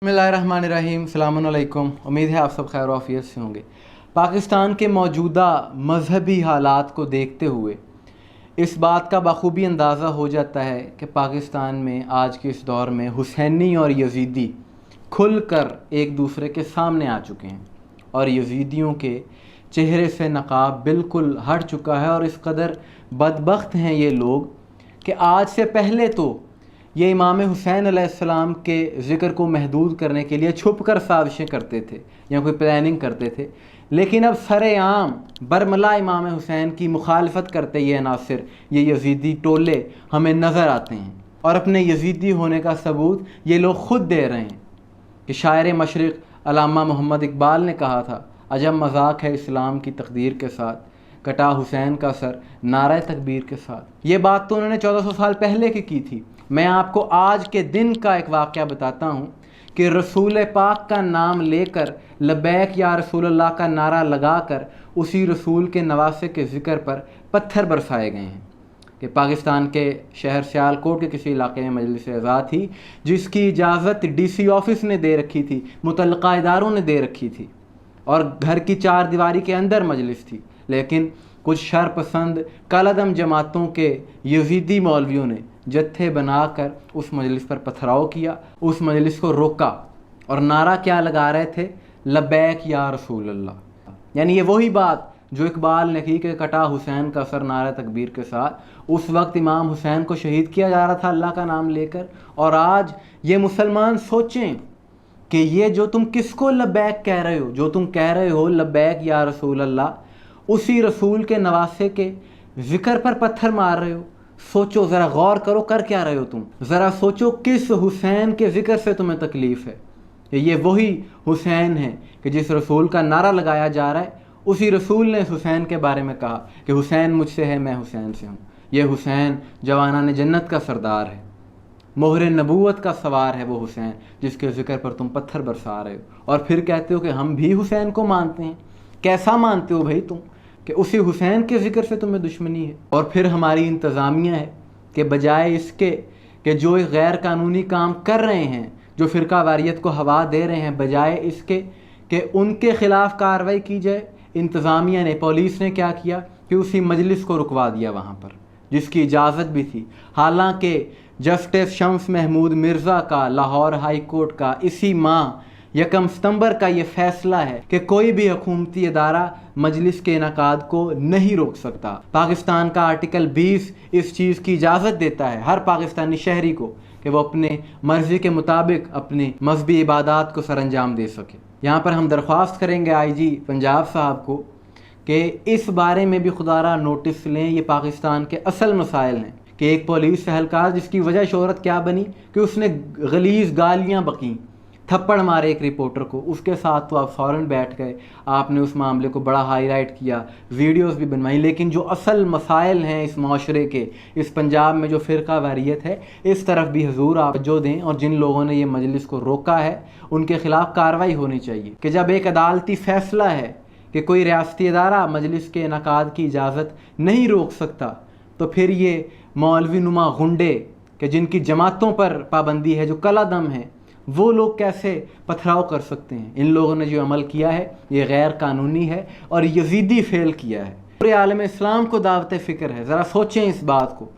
बिस्मिल्लाहिर्रहमानिर्रहीम, अस्सलामु अलैकुम। उम्मीद है आप सब खैर आफियत से होंगे। पाकिस्तान के मौजूदा मजहबी हालात को देखते हुए इस बात का बखूबी अंदाज़ा हो जाता है कि पाकिस्तान में आज के इस दौर में हुसैनी और यजीदी खुलकर एक दूसरे के सामने आ चुके हैं और यजीदियों के चेहरे से नकाब बिल्कुल हट चुका है। और इस कदर बदबख्त हैं ये लोग कि आज से पहले तो ये इमाम हुसैन अलैहिस्सलाम के ज़िक्र को महदूद करने के लिए छुप कर साजिशें करते थे या कोई प्लानिंग करते थे, लेकिन अब सरेआम बरमला इमाम हुसैन की मुखालफत करते ये अनासिर, ये यजीदी टोले हमें नज़र आते हैं। और अपने यजीदी होने का सबूत ये लोग ख़ुद दे रहे हैं कि शायर मशरिक़ अल्लामा मोहम्मद इकबाल ने कहा था, अजब मजाक है इस्लाम की तकदीर के साथ, कटा हुसैन का सर नारा तकबीर के साथ। ये बात तो उन्होंने 1400 साल पहले की थी। मैं आपको आज के दिन का एक वाक़या बताता हूँ कि रसूल पाक का नाम लेकर लब्बैक या रसूल अल्लाह का नारा लगाकर उसी रसूल के नवासे के ज़िक्र पर पत्थर बरसाए गए हैं। कि पाकिस्तान के शहर सियालकोट के किसी इलाके में मजलिस अज़ा थी जिसकी इजाज़त DC ऑफिस ने दे रखी थी, मुतल्लिक़ा इदारों ने दे रखी थी और घर की चार दीवारी के अंदर मजलिस थी, लेकिन कुछ शरपसंद कलअदम जमातों के यजीदी मौलवियों ने जत्थे बनाकर उस मजलिस पर पथराव किया, उस मजलिस को रोका और नारा क्या लगा रहे थे, लब्बैक या रसूल अल्लाह। यानी ये वही बात जो इकबाल ने की कि कटा हुसैन का सर नारा तकबीर के साथ। उस वक्त इमाम हुसैन को शहीद किया जा रहा था अल्लाह का नाम लेकर। और आज ये मुसलमान सोचें कि ये जो तुम किसको लब्बैक कह रहे हो, जो तुम कह रहे हो लब्बैक या रसूल अल्लाह, उसी रसूल के नवासे के ज़िक्र पर पत्थर मार रहे हो। सोचो ज़रा, गौर करो कर क्या रहे हो तुम। ज़रा सोचो किस हुसैन के ज़िक्र से तुम्हें तकलीफ़ है। ये वही हुसैन है कि जिस रसूल का नारा लगाया जा रहा है, उसी रसूल ने इस हुसैन के बारे में कहा कि हुसैन मुझसे है, मैं हुसैन से हूँ। ये हुसैन जवानाने जन्नत का सरदार है, मोहरे नबूवत का सवार है वो हुसैन जिसके ज़िक्र पर तुम पत्थर बरसा रहे हो। और फिर कहते हो कि हम भी हुसैन को मानते हैं। कैसा मानते हो भाई तुम कि उसी हुसैन के ज़िक्र से तुम्हें दुश्मनी है। और फिर हमारी इंतज़ामिया है कि बजाय इसके कि जो एक गैर कानूनी काम कर रहे हैं, जो फ़िरका वारियत को हवा दे रहे हैं, बजाय इसके कि उनके ख़िलाफ़ कार्रवाई की जाए, इंतज़ामिया ने, पुलिस ने क्या किया कि उसी मजलिस को रुकवा दिया वहाँ पर जिसकी इजाज़त भी थी। हालांकि जस्टिस शम्स महमूद मिर्ज़ा का लाहौर हाई कोर्ट का इसी माह 1 सितंबर का ये फ़ैसला है कि कोई भी हुकूमती अदारा मजलिस के इनकाद को नहीं रोक सकता। पाकिस्तान का आर्टिकल 20 इस चीज़ की इजाज़त देता है हर पाकिस्तानी शहरी को कि वो अपने मर्ज़ी के मुताबिक अपनी मजहबी इबादत को सरअंजाम दे सके। यहाँ पर हम दरख्वास्त करेंगे IG पंजाब साहब को कि इस बारे में भी खुदारा नोटिस लें। ये पाकिस्तान के असल मसाइल हैं कि एक पुलिस एहलकार जिसकी वजह शोहरत क्या बनी कि उसने गलीज़ गालियाँ बकीं, थप्पड़ मारे एक रिपोर्टर को, उसके साथ तो आप फ़ौरन बैठ गए, आपने उस मामले को बड़ा हाईलाइट किया, वीडियोस भी बनवाई। लेकिन जो असल मसाइल हैं इस माशरे के, इस पंजाब में जो फ़िरका वारियत है, इस तरफ भी हुजूर आप जो दें। और जिन लोगों ने ये मजलिस को रोका है उनके ख़िलाफ़ कार्रवाई होनी चाहिए कि जब एक अदालती फ़ैसला है कि कोई रियासती अदारा मजलिस के इनकाद की इजाज़त नहीं रोक सकता, तो फिर ये मौलवी नुमा गुंडे कि जिनकी जमातों पर पाबंदी है, जो कलादम है, वो लोग कैसे पथराव कर सकते हैं। इन लोगों ने जो अमल किया है ये गैर कानूनी है और यजीदी फेल किया है। पूरे आलम इस्लाम को दावत फ़िक्र है। ज़रा सोचें इस बात को,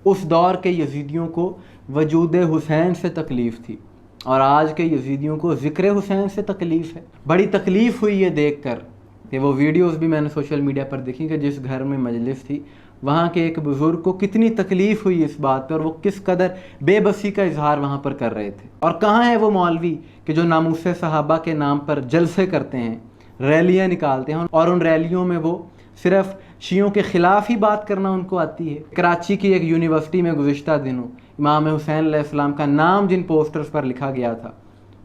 उस दौर के यजीदियों को वजूद हुसैन से तकलीफ़ थी और आज के यजीदियों को ज़िक्र हुसैन से तकलीफ़ है। बड़ी तकलीफ़ हुई ये देख कर कि वो वीडियोज़ भी मैंने सोशल मीडिया पर देखी कि जिस घर में मजलिस थी वहाँ के एक बुज़ुर्ग को कितनी तकलीफ़ हुई इस बात पर, वो किस कदर बेबसी का इजहार वहाँ पर कर रहे थे। और कहाँ है वो मौलवी कि जो नामूस सहाबा के नाम पर जलसे करते हैं, रैलियाँ निकालते हैं और उन रैलियों में वो सिर्फ शियों के ख़िलाफ़ ही बात करना उनको आती है। कराची की एक यूनिवर्सिटी में गुज़िश्ता दिनों इमाम हुसैन अलैहिस्सलाम का नाम जिन पोस्टर्स पर लिखा गया था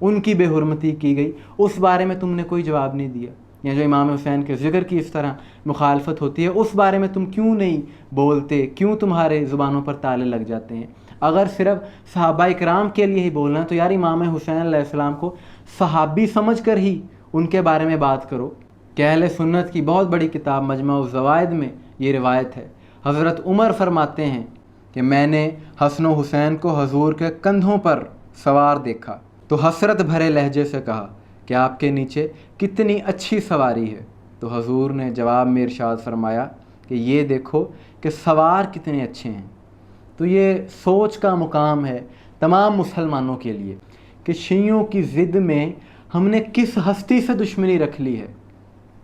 उनकी बेहुरमती की गई, उस बारे में तुमने कोई जवाब नहीं दिया। या जो इमाम हुसैन के ज़िक्र की इस तरह मुखालफत होती है उस बारे में तुम क्यों नहीं बोलते, क्यों तुम्हारे ज़ुबानों पर ताले लग जाते हैं। अगर सिर्फ सहाबा इकराम के लिए ही बोलना है तो यार इमाम हुसैन अलैहिस्सलाम को सहाबी समझ कर ही उनके बारे में बात करो। कि अहले सुन्नत की बहुत बड़ी किताब मजमा-उज़ ज़वाइद में ये रिवायत है, हज़रत उमर फरमाते हैं कि मैंने हसन व हुसैन को हजूर के कंधों पर सवार देखा تو حسرت بھرے لہجے سے کہا کہ آپ کے نیچے کتنی اچھی سواری ہے۔ تو حضور نے جواب میں ارشاد فرمایا کہ یہ دیکھو کہ سوار کتنے اچھے ہیں۔ تو یہ سوچ کا مقام ہے تمام مسلمانوں کے لیے کہ شیعوں کی ضد میں ہم نے کس ہستی سے دشمنی رکھ لی ہے،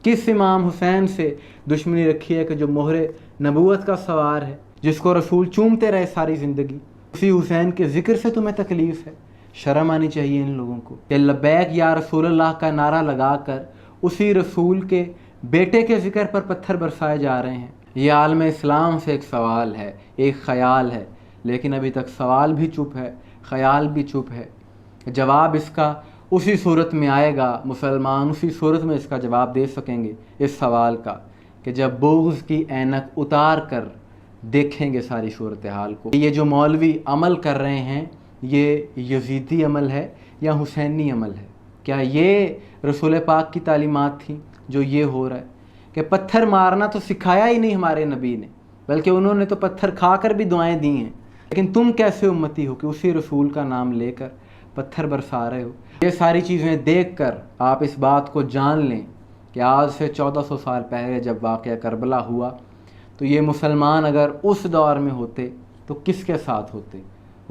کس امام حسین سے دشمنی رکھی ہے کہ جو مہر نبوت کا سوار ہے، جس کو رسول چومتے رہے ساری زندگی، اسی حسین کے ذکر سے تمہیں تکلیف ہے۔ شرم آنی چاہیے ان لوگوں کو کہ لبیک یا رسول اللہ کا نعرہ لگا کر اسی رسول کے بیٹے کے ذکر پر پتھر برسائے جا رہے ہیں۔ یہ عالم اسلام سے ایک سوال ہے، ایک خیال ہے، لیکن ابھی تک سوال بھی چپ ہے، خیال بھی چپ ہے۔ جواب اس کا اسی صورت میں آئے گا، مسلمان اسی صورت میں اس کا جواب دے سکیں گے اس سوال کا کہ جب بغض کی اینک اتار کر دیکھیں گے ساری صورتحال کو۔ یہ جو مولوی عمل کر رہے ہیں یہ یزیدی عمل ہے یا حسینی عمل ہے؟ کیا یہ رسول پاک کی تعلیمات تھیں جو یہ ہو رہا ہے؟ کہ پتھر مارنا تو سکھایا ہی نہیں ہمارے نبی نے، بلکہ انہوں نے تو پتھر کھا کر بھی دعائیں دی ہیں، لیکن تم کیسے امتی ہو کہ اسی رسول کا نام لے کر پتھر برسا رہے ہو؟ یہ ساری چیزیں دیکھ کر آپ اس بات کو جان لیں کہ آج سے 1400 سال پہلے جب واقعہ کربلا ہوا تو یہ مسلمان اگر اس دور میں ہوتے تو کس کے ساتھ ہوتے؟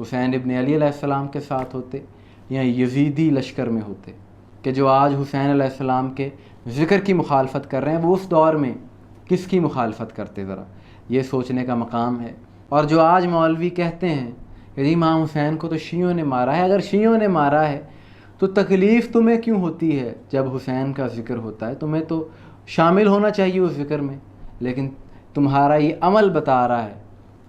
حسین ابن علی علیہ السلام کے ساتھ ہوتے یا یزیدی لشکر میں ہوتے؟ کہ جو آج حسین علیہ السلام کے ذکر کی مخالفت کر رہے ہیں وہ اس دور میں کس کی مخالفت کرتے؟ ذرا یہ سوچنے کا مقام ہے۔ اور جو آج مولوی کہتے ہیں کہ امام حسین کو تو شیعوں نے مارا ہے، اگر شیعوں نے مارا ہے تو تکلیف تمہیں کیوں ہوتی ہے جب حسین کا ذکر ہوتا ہے؟ تمہیں تو شامل ہونا چاہیے اس ذکر میں، لیکن تمہارا یہ عمل بتا رہا ہے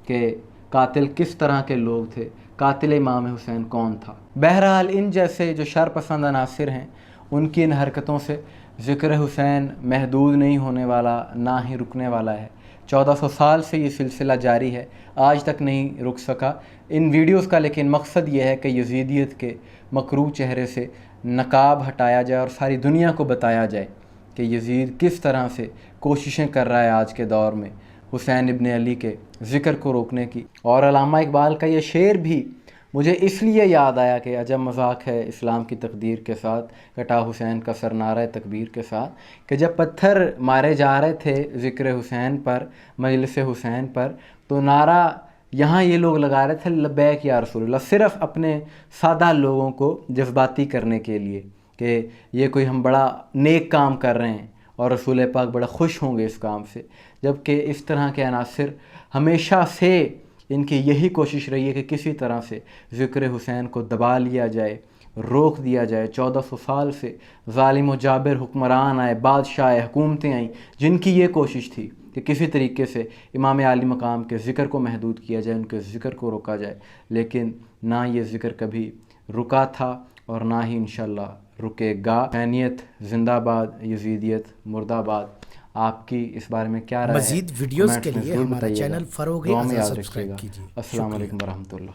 کہ قاتل کس طرح کے لوگ تھے، قاتل امام حسین کون تھا۔ بہرحال ان جیسے جو شر پسند عناصر ہیں ان کی ان حرکتوں سے ذکر حسین محدود نہیں ہونے والا، نہ ہی رکنے والا ہے۔ 1400 سال سے یہ سلسلہ جاری ہے، آج تک نہیں رک سکا۔ ان ویڈیوز کا لیکن مقصد یہ ہے کہ یزیدیت کے مکروہ چہرے سے نقاب ہٹایا جائے اور ساری دنیا کو بتایا جائے کہ یزید کس طرح سے کوششیں کر رہا ہے آج کے دور میں حسین ابن علی کے ذکر کو روکنے کی۔ اور علامہ اقبال کا یہ شعر بھی مجھے اس لیے یاد آیا کہ عجب مذاق ہے اسلام کی تقدیر کے ساتھ، کٹا حسین کا سر نعرہ تکبیر کے ساتھ، کہ جب پتھر مارے جا رہے تھے ذکر حسین پر، مجلس حسین پر، تو نعرہ یہاں یہ لوگ لگا رہے تھے لبیک یا رسول اللہ، صرف اپنے سادہ لوگوں کو جذباتی کرنے کے لیے کہ یہ کوئی ہم بڑا نیک کام کر رہے ہیں اور رسول پاک بڑا خوش ہوں گے اس کام سے۔ جبکہ اس طرح کے عناصر ہمیشہ سے ان کی یہی کوشش رہی ہے کہ کسی طرح سے ذکر حسین کو دبا لیا جائے، روک دیا جائے۔ 1400 سال سے ظالم و جابر حکمران آئے، بادشاہ حکومتیں آئیں جن کی یہ کوشش تھی کہ کسی طریقے سے امام عالی مقام کے ذکر کو محدود کیا جائے، ان کے ذکر کو روکا جائے، لیکن نہ یہ ذکر کبھی رکا تھا اور نہ ہی انشاءاللہ رکے گا۔ حسینیت زندہ باد، یزیدیت مردہ آباد۔ آپ کی اس بارے میں کیا رائے ہے؟ مزید ویڈیوز کے لیے ہمارا چینل فروغ ازاں سبسکرائب کیجیے۔ السلام علیکم ورحمۃ اللہ۔